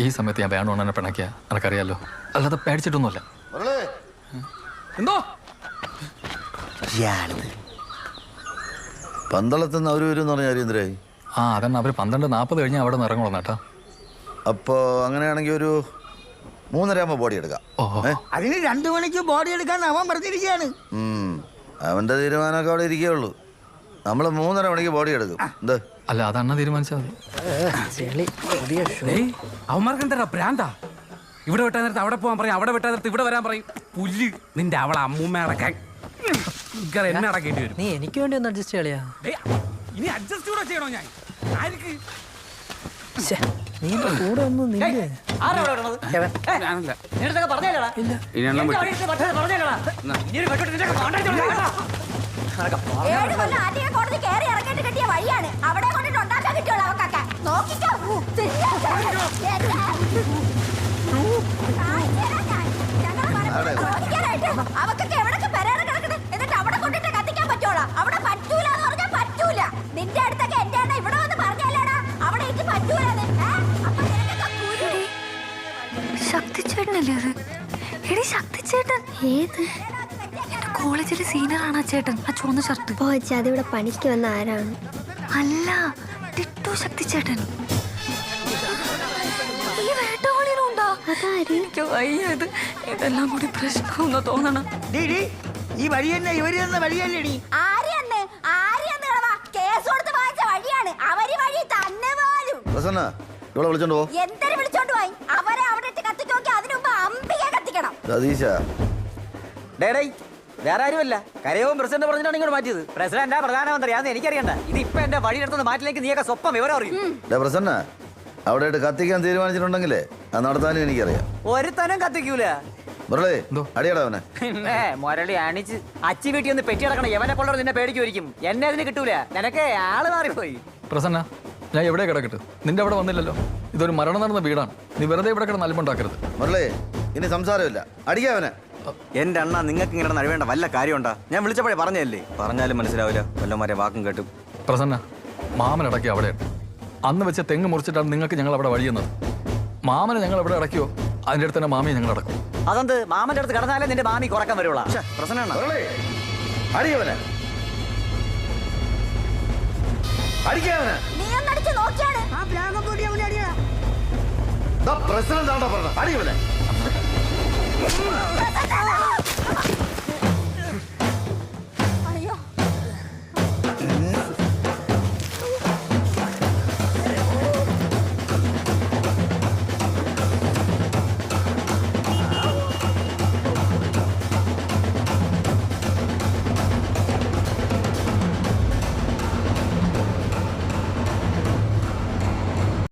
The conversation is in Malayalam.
ഈ സമയത്ത് ഞാൻ വേണമെന്നെ പിണക്കിയ എനിക്കറിയാലോ. അല്ലാതെ പേടിച്ചിട്ടൊന്നുമല്ല. എന്തോ പന്തളത്തുനിന്ന് അവര് വരും എന്ന് പറഞ്ഞ അരീന്ദ്രായി. അതന്നെ അവര് 12:40 കഴിഞ്ഞ് അവിടെ നിന്ന് ഇറങ്ങണം കേട്ടോ. അപ്പോ അങ്ങനെയാണെങ്കിൽ ഒരു 3:30 ബോഡി എടുക്കാം. അതിന് 2 മണിക്ക് ബോഡി എടുക്കാൻ അവൻ പറഞ്ഞിരിക്കുകയാണ്. അവന്റെ തീരുമാനമൊക്കെ അവിടെ ഇരിക്കുകയുള്ളൂ. നമ്മള് 3:30 മണിക്ക് ബോഡി എടുക്കും. എന്ത് അല്ല അതന്നെ തീരുമാനിച്ചാൽ മതി. അവന്മാർക്ക് എന്താ ഭ്രാന്താ? ഇവിടെ വിട്ടാ നേരത്തെ അവിടെ പോകാൻ പറയും, അവിടെ വിട്ടാ നേരത്തെ ഇവിടെ വരാൻ പറയും. പുല്ല് നിന്റെ അവളെ അമ്മൂമ്മ അടക്കാൻ എന്നെ അടക്കേണ്ടി വരും. നീ എനിക്ക് വേണ്ടി ഒന്ന് അഡ്ജസ്റ്റ് ചെയ്യാ. ഇനി അഡ്ജസ്റ്റ് കൂടെ ചെയ്യണോ ഞാൻ? ആർക്ക് നീ കൂടെ ഒന്നും നില്ലേ? അവക്കൊക്കെ എവിടൊക്കെ പെരേട കിടക്കണേ, എന്നിട്ട് അവിടെ കൊണ്ടിട്ട് കത്തിക്കാൻ പറ്റോളാം. അവിടെ പറ്റൂല എന്ന് പറഞ്ഞാൽ പറ്റൂല. നിന്റെ അടുത്തൊക്കെ എന്റെ അണ്ണ ഇവിടെ വന്ന് പറഞ്ഞല്ലേടാ അവിടെ എനിക്ക് പറ്റൂലെന്ന്. ശക്തിച്ചേട്ടനല്ലേ അത്? എടി ശക്തിച്ചേട്ടൻ ഏത്? എന്റെ കോളേജിലെ സീനിയറാണ് ആ ചേട്ടൻ, ആ ചുവന്ന ഷർട്ട്. ഓ അതിവിടെ പണിക്ക് വന്ന ആരാണ്? അല്ല, ടിറ്റു ശക്തിച്ചേട്ടൻ. ഈ വേട്ടവാളിനുണ്ടോ? എനിക്ക് വയ്യത് ഇതെല്ലാം കൂടി പ്രശ്നമെന്ന് തോന്നണം. ഈ വഴി തന്നെ ഇവര് തന്ന വഴിയല്ലേടി? കേസ് കൊടുത്ത് വാങ്ങിച്ച വഴിയാണ്. അവര് വഴി തന്നെ പോലും. ഇവിടെ വിളിച്ചോണ്ട് പോ. എന്തൊരു വിളിച്ചോണ്ട് പോയി? അവരെ അവിടെ ഇട്ട് കത്തിച്ച് നോക്കി അതിനു മുമ്പ് അമ്പിയെ കത്തിക്കണം. സതീശ വേറെ ആരുമല്ല, കരയവും പ്രസിഡന്റ് പറഞ്ഞിട്ടാണ് ഇങ്ങോട്ട് മാറ്റിയത്. പ്രസിഡന്റാ പ്രധാനമന്ത്രിയാന്ന് എനിക്കറിയണ്ട. ഇത് ഇപ്പൊ എന്റെ വഴിയെടുത്തുന്ന മാറ്റിലേക്ക് നീയൊക്കെ സ്വപ്പം വിവരം അറിയും. പ്രസന്ന അവിടെ കത്തിക്കാൻ തീരുമാനിച്ചിട്ടുണ്ടെങ്കിലേ അത് നടത്താനും എനിക്കറിയാം. ഒരുത്തനും കത്തിക്കൂല. മുരളി അടിയടാ അവനെ. പിന്നെ മുരളി അണിച്ച് അച്ചി വീട്ടിൽ ഒന്ന് പെറ്റി കിടക്കണം. എവനെ കൊള്ളു നിന്നെ പേടിക്കുമായിരിക്കും. എന്നെ അതിന് കിട്ടൂല. നിനക്ക് ആള് മാറിപ്പോയി. പ്രസന്ന ഞാൻ എവിടെ കിടക്കട്ടെ? നിന്റെ അവിടെ വന്നില്ലല്ലോ. ഇതൊരു മരണം നടന്ന വീടാണ്. നീ വെറുതെ ഇവിടെ കിടന്ന് അലമ്പുണ്ടാക്കരുത്. മുരളി ഇനി സംസാരമില്ല, അടിക്കാവനെ. എന്റെ അണ്ണ നിങ്ങൾക്ക് ഇങ്ങനെ നടുവേണ്ട വല്ല കാര്യമുണ്ടാ? ഞാൻ വിളിച്ചപ്പോഴേ പറഞ്ഞല്ലേ. പറഞ്ഞാലും മനസ്സിലാവില്ല, വല്ലമാരെ വാക്കും കേട്ടും. പ്രസന്ന മാമൻ അടക്കി അവിടെയുണ്ട്. അന്ന് വെച്ച് തെങ്ങ് മുറിച്ചിട്ടാണ് നിങ്ങൾക്ക് ഞങ്ങൾ അവിടെ വഴിയുന്നത്. മാമനെ ഞങ്ങൾ എവിടെ അടക്കിയോ അതിൻ്റെ അടുത്ത് തന്നെ മാമിയെ ഞങ്ങൾ അടക്കും. അതെന്ത്? മാമന്റെ അടുത്ത് കിടന്നാലേ നിന്റെ മാമി കുറക്കാൻ വരുള്ളൂ. പ്രസന്ന അടിയവനെ അടിക്കാവനെ. നീ ഒന്നടിച്ച് നോക്കിയാണ് ആ പ്ലാഗം കൂടി അവനെ അടിയാ. പ്രസിഡന്റ് ആണോ പറഞ്ഞത്? അടിയവനെ.